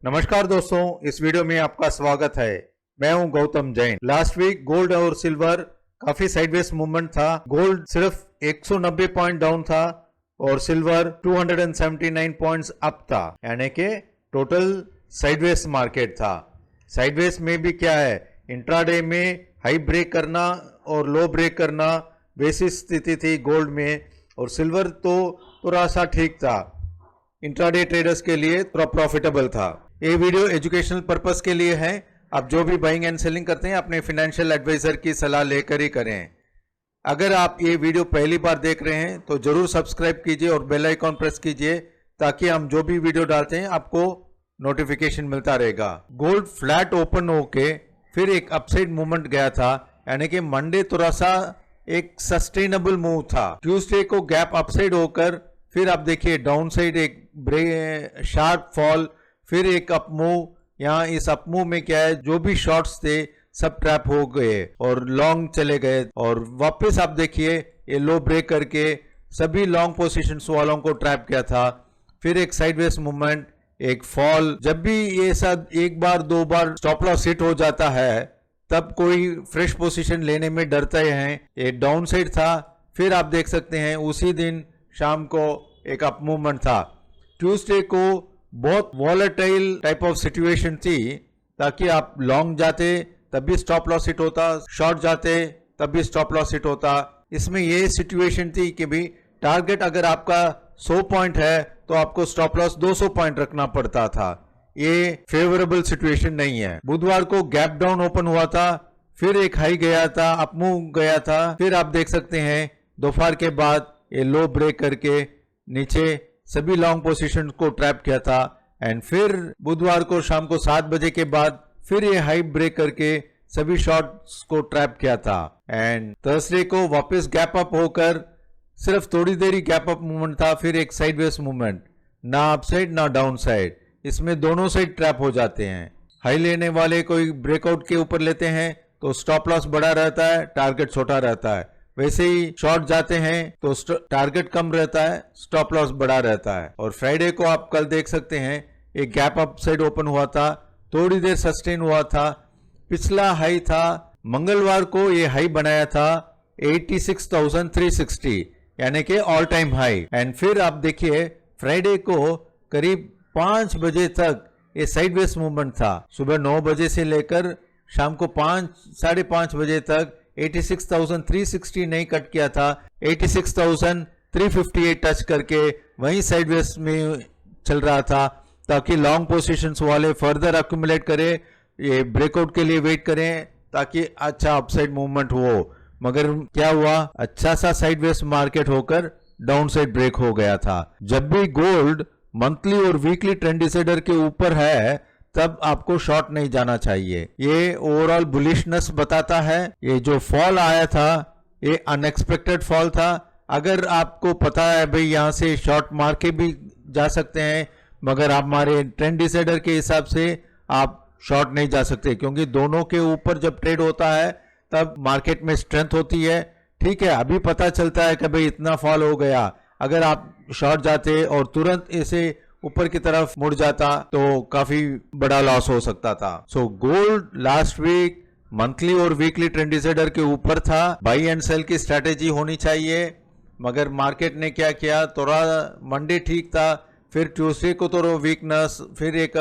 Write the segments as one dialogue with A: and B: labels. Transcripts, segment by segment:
A: नमस्कार दोस्तों, इस वीडियो में आपका स्वागत है। मैं हूं Gautam Jain. Last week gold और सिल्वर काफी साइडवेज मूवमेंट था। गोल्ड सिर्फ 190 पॉइंट डाउन था और सिल्वर 279 पॉइंट्स अप था, यानी कि टोटल साइडवेज मार्केट था। साइडवेज में भी क्या है, इंट्राडे में हाई ब्रेक करना और लो ब्रेक करना वैसी स्थिति थी गोल्ड में, और सिल्वर तो थोड़ा सा ठीक था, इंट्राडे ट्रेडर्स के लिए थोड़ा प्रॉफिटेबल था। ये वीडियो एजुकेशनल पर्पस के लिए है। आप जो भी बाइंग एंड सेलिंग करते हैं अपने फाइनेंशियल एडवाइजर की सलाह लेकर ही करें। अगर आप ये वीडियो पहली बार देख रहे हैं तो जरूर सब्सक्राइब कीजिए और बेल आइकॉन प्रेस कीजिए, ताकि हम जो भी वीडियो डालते हैं आपको नोटिफिकेशन मिलता रहेगा। गोल्ड फ्लैट ओपन होके फिर एक अपसाइड मूवमेंट गया था, यानी कि मंडे थोड़ा सा एक सस्टेनेबल मूव था। ट्यूसडे को गैप अपसाइड होकर फिर आप देखिए डाउन साइड एक शार्प फॉल, फिर एक अप मूव। यहाँ इस अप मूव में क्या है, जो भी शॉर्ट्स थे सब ट्रैप हो गए और लॉन्ग चले गए, और वापस आप देखिए ये लो ब्रेक करके सभी लॉन्ग पोजीशंस वालों को ट्रैप किया था। फिर एक साइडवेज मूवमेंट, एक फॉल। जब भी ये सब एक बार दो बार स्टॉप लॉस हिट हो जाता है तब कोई फ्रेश पोजीशन लेने में डरते हैं। ये डाउन साइड था, फिर आप देख सकते हैं उसी दिन शाम को एक अप मूवमेंट था। ट्यूसडे को बहुत वॉलेटाइल टाइप ऑफ सिचुएशन थी, ताकि आप लॉन्ग जाते तब भी स्टॉप लॉस हिट होता, शॉर्ट जाते तब भी स्टॉप लॉस हिट होता। इसमें ये सिचुएशन थी कि भी टारगेट अगर आपका 100 पॉइंट है तो आपको स्टॉप लॉस 200 पॉइंट रखना पड़ता था। ये फेवरेबल सिचुएशन नहीं है। बुधवार को गैप डाउन ओपन हुआ था, फिर एक हाई गया था, अप मूव गया था, फिर आप देख सकते हैं दोपहर के बाद ये लो ब्रेक करके नीचे सभी लॉन्ग पोजीशन को ट्रैप किया था। एंड फिर बुधवार को शाम को 7 बजे के बाद फिर ये हाई ब्रेक करके सभी शॉर्ट्स को ट्रैप किया था। एंड थर्सडे को वापस गैप अप होकर सिर्फ थोड़ी देरी गैप अप मूवमेंट था, फिर एक साइडवेज मूवमेंट, ना अप साइड ना डाउन साइड। इसमें दोनों साइड ट्रैप हो जाते हैं। हाई लेने वाले कोई ब्रेकआउट के ऊपर लेते हैं तो स्टॉप लॉस बड़ा रहता है, टारगेट छोटा रहता है। वैसे ही शॉर्ट जाते हैं तो टारगेट कम रहता है, स्टॉप लॉस बड़ा रहता है। और फ्राइडे को आप कल देख सकते हैं एक गैप अप साइड ओपन हुआ था, थोड़ी देर सस्टेन हुआ था, पिछला हाई था मंगलवार को ये हाई बनाया था 86,360, यानी कि ऑल टाइम हाई। एंड फिर आप देखिए फ्राइडे को करीब 5 बजे तक ये साइडवेज मूवमेंट था। सुबह 9 बजे से लेकर शाम को 5 5:30 बजे तक 86,360 नहीं कट किया था, 86,358 टच करके वहीं साइडवेज में चल रहा था, ताकि लॉन्ग पोजीशंस वाले फर्दर अक्यूमुलेट करें, ये ब्रेकआउट के लिए वेट करें ताकि अच्छा अपसाइड मूवमेंट हो। मगर क्या हुआ, अच्छा सा साइडवेज मार्केट होकर डाउन साइड ब्रेक हो गया था। जब भी गोल्ड मंथली और वीकली ट्रेंड डिसाइडर के ऊपर है तब आपको शॉर्ट नहीं जाना चाहिए। ये ओवरऑल बुलिशनेस बताता है। ये जो फॉल आया था ये अनएक्सपेक्टेड फॉल था। अगर आपको पता है भाई यहाँ से शॉर्ट मार के भी जा सकते हैं, मगर आप हमारे ट्रेंड डिसाइडर के हिसाब से आप शॉर्ट नहीं जा सकते, क्योंकि दोनों के ऊपर जब ट्रेड होता है तब मार्केट में स्ट्रेंथ होती है। ठीक है, अभी पता चलता है कि भाई इतना फॉल हो गया, अगर आप शॉर्ट जाते और तुरंत इसे ऊपर की तरफ मुड़ जाता तो काफी बड़ा लॉस हो सकता था। So gold last week monthly और वीकली ट्रेंड डिसाइडर के ऊपर था। बाई एंड सेल की स्ट्रेटेजी होनी चाहिए, मगर मार्केट ने क्या किया, थोड़ा मंडे ठीक था, फिर ट्यूसडे को थोड़ा वीकनेस, फिर एक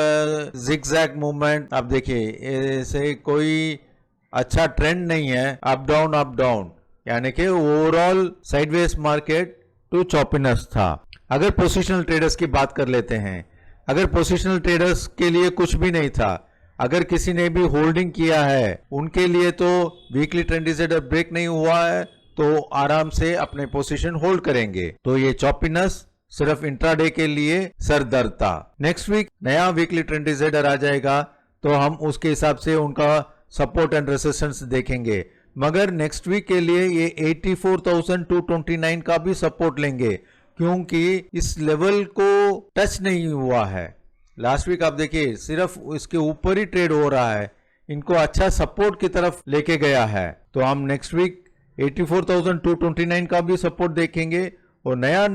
A: जिगजैग मूवमेंट। आप देखिए ऐसे कोई अच्छा ट्रेंड नहीं है, अप डाउन, यानी कि ओवरऑल साइडवेज मार्केट टू चॉपिनेस था। अगर पोजिशनल ट्रेडर्स की बात कर लेते हैं, अगर पोजिशनल ट्रेडर्स के लिए कुछ भी नहीं था, अगर किसी ने भी होल्डिंग किया है उनके लिए तो वीकली ट्रेंड डिसाइडर ब्रेक नहीं हुआ है तो आराम से अपने पोजीशन होल्ड करेंगे। तो ये चॉपिनेस सिर्फ इंट्राडे के लिए सर दर्द था। नेक्स्ट वीक नया वीकली ट्रेंड डिसाइडर आ जाएगा तो हम उसके हिसाब से उनका सपोर्ट एंड रेजिस्टेंस देखेंगे। मगर नेक्स्ट वीक के लिए ये 84,229 का भी सपोर्ट लेंगे, क्योंकि इस लेवल को टच नहीं हुआ है। लास्ट वीक आप देखिए सिर्फ इसके ऊपर ही ट्रेड हो रहा है, इनको अच्छा सपोर्ट की तरफ लेके गया है। तो हम नेक्स्ट वीक 84,229 का भी सपोर्ट देखेंगे, और नया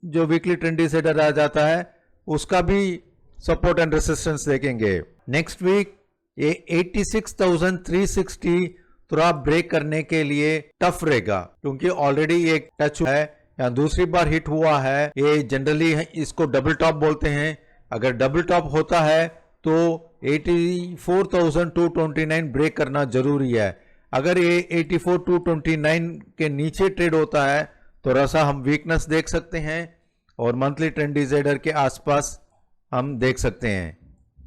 A: जो वीकली ट्रेंड डिसाइडर आ जाता है उसका भी सपोर्ट एंड रेसिस्टेंस देखेंगे। नेक्स्ट वीक ये 86,360 थोड़ा ब्रेक करने के लिए टफ रहेगा, क्योंकि ऑलरेडी ये टच हुआ है या दूसरी बार हिट हुआ है। ये जनरली इसको डबल टॉप बोलते हैं। अगर डबल टॉप होता है तो 84,229 ब्रेक करना जरूरी है। अगर ये 84,229 के नीचे ट्रेड होता है तो थोड़ा सा हम वीकनेस देख सकते हैं और मंथली ट्रेंड डिसाइडर के आसपास हम देख सकते हैं।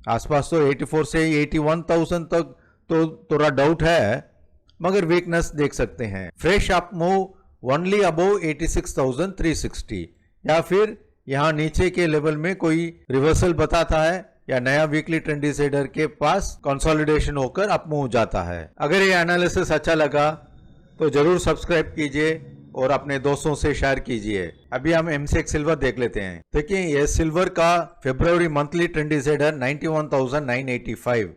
A: आसपास तो 84 से 81,000 तक तो थोड़ा डाउट है, मगर वीकनेस देख सकते हैं। Fresh up move only above 86,360 या फिर यहां नीचे के लेवल में कोई रिवर्सल बताता है या नया वीकली ट्रेंड डिसाइडर के पास कंसोलिडेशन होकर अप मूव जाता है। अगर ये एनालिसिस अच्छा लगा तो जरूर सब्सक्राइब कीजिए और अपने दोस्तों से शेयर कीजिए। अभी हम एमसीएक्स सिल्वर देख लेते हैं। देखिए ये सिल्वर का फरवरी monthly trend decider 91,985,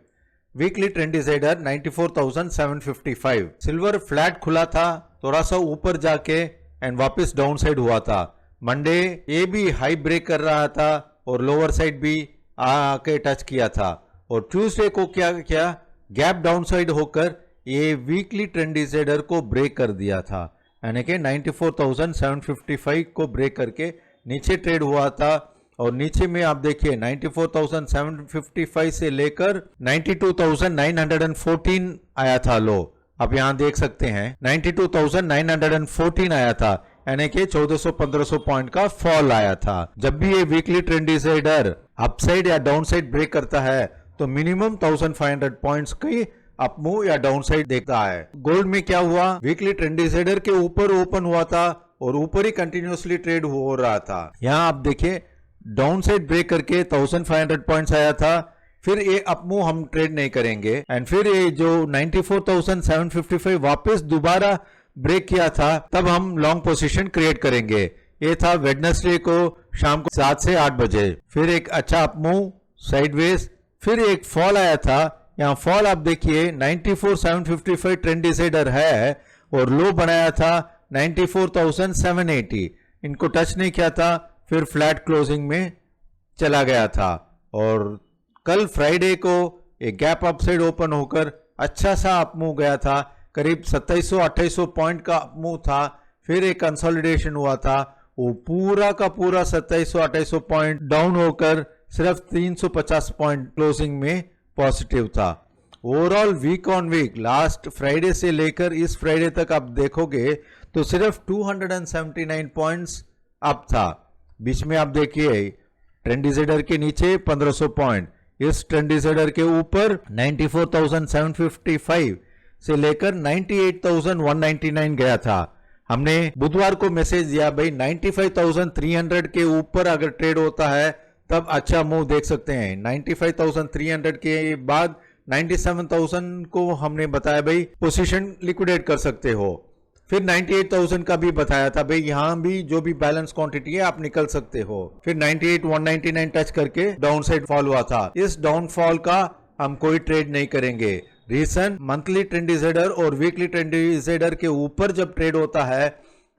A: weekly trend decider 94,755। Silver flat खुला था, थोड़ा सा ऊपर जाके एंड वापस डाउन साइड हुआ था। मंडे ये भी हाई ब्रेक कर रहा था और लोअर साइड भी आके टच किया था, और ट्यूसडे को क्या किया, गैप डाउन साइड होकर ये वीकली ट्रेंड डिसाइडर को ब्रेक कर दिया था, यानी कि 94,755 को ब्रेक करके नीचे ट्रेड हुआ था। और नीचे में आप देखिए 94,755 से लेकर 92,914 आया था लो। आप यहां देख सकते हैं 92,914 आया था, यानी कि 1400-1500 पॉइंट का फॉल आया था। जब भी ये वीकली ट्रेंड डिसाइडर अपसाइड या डाउन साइड ब्रेक करता है तो मिनिमम 1500 पॉइंट्स की अप मूव या डाउन साइड देखता है। गोल्ड में क्या हुआ, वीकली ट्रेंड डिसाइडर के ऊपर ओपन हुआ था और ऊपर ही कंटिन्यूसली ट्रेड हो रहा था। यहां आप देखिए डाउन साइड ब्रेक करके 1500 पॉइंट्स आया था, फिर ये अप मूव हम ट्रेड नहीं करेंगे, एंड फिर ये जो 94,755 वापस दोबारा ब्रेक किया था, तब हम लॉन्ग पोजीशन क्रिएट करेंगे। ये था वेडनेसडे को शाम को 7 से 8 बजे। फिर एक अच्छा अप मूव साइडवेज, फिर एक फॉल आया था। यहाँ फॉल आप देखिए 94,755 ट्रेंड डिसाइडर है और लो बनाया था 94,780, इनको टच नहीं किया था, फिर फ्लैट क्लोजिंग में चला गया था। और कल फ्राइडे को एक गैप अप साइड ओपन होकर अच्छा सा अप मूव गया था, करीब 2700-2800 पॉइंट का अप मूव था। फिर एक कंसोलिडेशन हुआ था, वो पूरा का पूरा 2700-2800 पॉइंट डाउन होकर सिर्फ 350 पॉइंट क्लोजिंग में पॉजिटिव था। Overall week on week last Friday से लेकर इस फ्राइडे तक आप देखोगे तो सिर्फ 279 पॉइंट्स अप था। बीच में आप देखिए ट्रेंड डिसाइडर के नीचे 1500 पॉइंट, इस ट्रेंड डिसाइडर के ऊपर 94,755 से लेकर 98,199 गया था। हमने बुधवार को मैसेज दिया भाई 95,300 के ऊपर अगर ट्रेड होता है तब अच्छा मूव देख सकते हैं। 95,300 के बाद 97,000 को हमने बताया भाई पोजीशन लिक्विडेट कर सकते हो। फिर 98,000 का भी बताया था भाई यहां भी जो भी बैलेंस क्वांटिटी है आप निकल सकते हो। फिर 98,199 टच करके डाउन साइड फॉल हुआ था। इस डाउनफॉल का हम कोई ट्रेड नहीं करेंगे। रीजन मंथली ट्रेंड डिसाइडर और वीकली ट्रेंड डिसाइडर के ऊपर जब ट्रेड होता है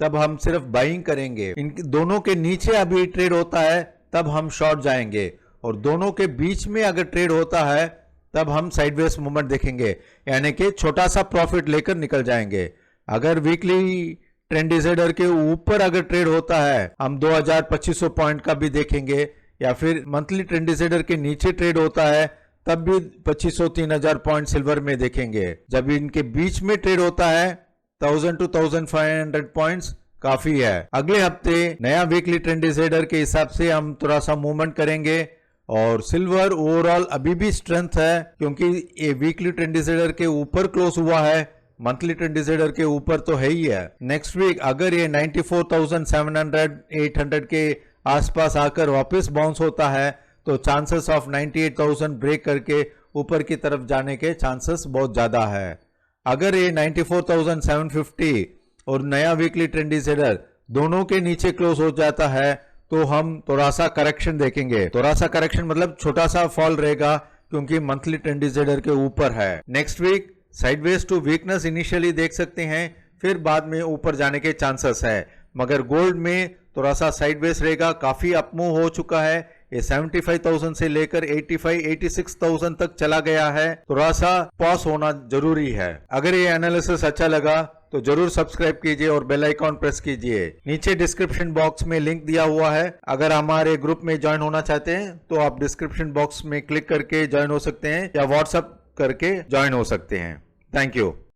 A: तब हम सिर्फ बाइंग करेंगे। इन दोनों के नीचे अभी ट्रेड होता है तब हम शॉर्ट जाएंगे, और दोनों के बीच में अगर ट्रेड होता है तब हम साइडवेज मूवमेंट देखेंगे, यानी कि छोटा सा प्रॉफिट लेकर निकल जाएंगे। अगर वीकली ट्रेंड डिसाइडर के ऊपर अगर ट्रेड होता है हम 2,200 पॉइंट का भी देखेंगे, या फिर मंथली ट्रेंड डिसाइडर के नीचे ट्रेड होता है तब भी 2,500-3,000 पॉइंट सिल्वर में देखेंगे। जब इनके बीच में ट्रेड होता है 1,000 to 1,500 पॉइंट्स काफी है। अगले हफ्ते नया वीकली ट्रेंड डिसाइडर के हिसाब से हम थोड़ा सा मूवमेंट करेंगे, और सिल्वर ओवरऑल अभी भी स्ट्रेंथ है क्योंकि ये वीकली ट्रेंड डिसाइडर के ऊपर क्लोज हुआ है, मंथली ट्रेंड डिसाइडर के ऊपर तो है ही है। नेक्स्ट वीक अगर ये 94,700-800 के आसपास आकर वापस बाउंस होता है तो चांसेस ऑफ 98,000 ब्रेक करके ऊपर की तरफ जाने के चांसेस बहुत ज्यादा है। अगर ये 94,750 और नया वीकली ट्रेंड डिसाइडर दोनों के नीचे क्लोज हो जाता है तो हम थोड़ा सा करेक्शन देखेंगे। थोड़ा सा करेक्शन मतलब छोटा सा फॉल रहेगा क्योंकि मंथली ट्रेंड डिसाइडर के ऊपर है। Next week sideways to weakness initially देख सकते हैं, फिर बाद में ऊपर जाने के चांसेस है। मगर गोल्ड में थोड़ा सा साइडवेज रहेगा, काफी अपमूव हो चुका है, ये 75,000 से लेकर 86,000 तक चला गया है, थोड़ा सा पॉज होना जरूरी है। अगर ये एनालिसिस अच्छा लगा तो जरूर सब्सक्राइब कीजिए और बेल आइकॉन प्रेस कीजिए। नीचे डिस्क्रिप्शन बॉक्स में लिंक दिया हुआ है, अगर हमारे ग्रुप में ज्वाइन होना चाहते हैं तो आप डिस्क्रिप्शन बॉक्स में क्लिक करके ज्वाइन हो सकते हैं या व्हाट्सएप करके ज्वाइन हो सकते हैं। Thank you.